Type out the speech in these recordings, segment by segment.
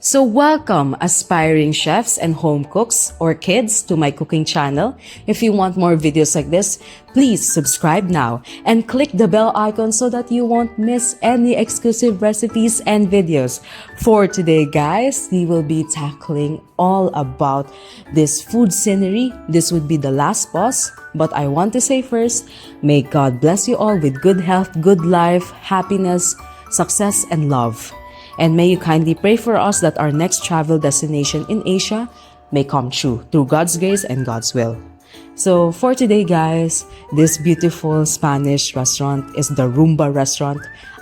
So welcome aspiring chefs and home cooks or kids to my cooking channel. If you want more videos like this, please subscribe now and click the bell icon so that you won't miss any exclusive recipes and videos. For today guys, we will be tackling all about this food scenery. This would be the last pause, but I want to say first, may God bless you all with good health, good life, happiness, success, and love. And may you kindly pray for us that our next travel destination in Asia may come true through God's grace and God's will. So for today guys, this beautiful Spanish restaurant is the Rumba restaurant.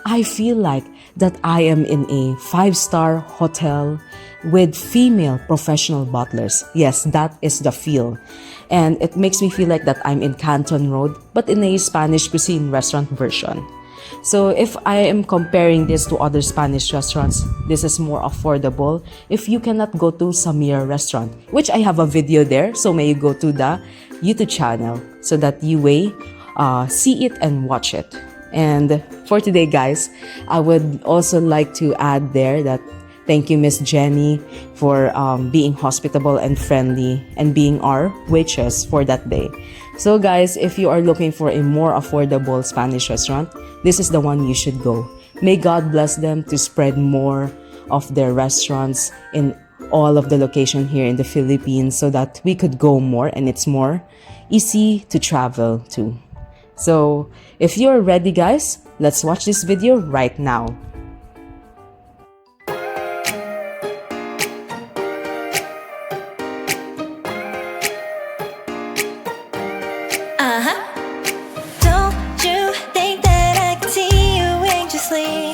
I feel like that I am in a 5-star hotel with female professional butlers. Yes, that is the feel. And it makes me feel like that I'm in Canton Road, but in a Spanish cuisine restaurant version. So if I am comparing this to other Spanish restaurants, this is more affordable if you cannot go to Samir restaurant, which I have a video there. So may you go to the YouTube channel so that you may see it and watch it. And for today guys, I would also like to add there that thank you Miss Jenny for being hospitable and friendly and being our waitress for that day. So guys, if you are looking for a more affordable Spanish restaurant, this is the one you should go. May God bless them to spread more of their restaurants in all of the location here in the Philippines so that we could go more and it's more easy to travel to. So if you're ready guys, let's watch this video right now. Don't you think that I can see you anxiously?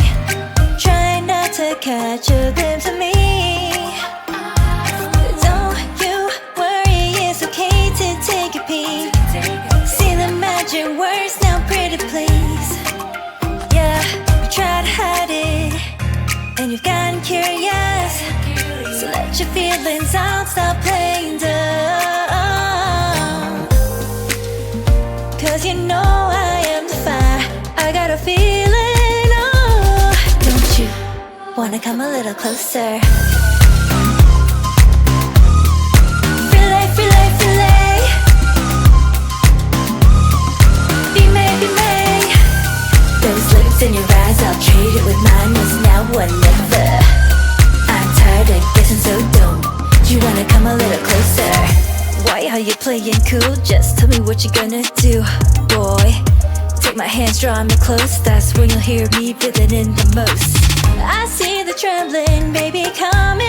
Try not to catch a glimpse of me. Don't you worry, it's okay to take a peek. See the magic words now, pretty please. Yeah, you try to hide it, and you've gotten curious. So let your feelings out, stop playing dumb. Cause you know I am the fire, I got a feeling, oh. Don't you wanna come a little closer? Filet, filet, filet. Be may. Those lips in your eyes, I'll trade it with mine. It's now or never. I'm tired of guessing so dumb. Do you wanna come a little closer? Why are you playing cool? Just tell me what you're gonna do, boy. Take my hands, draw me close. That's when you'll hear me feeling in the most. I see the trembling, baby, coming.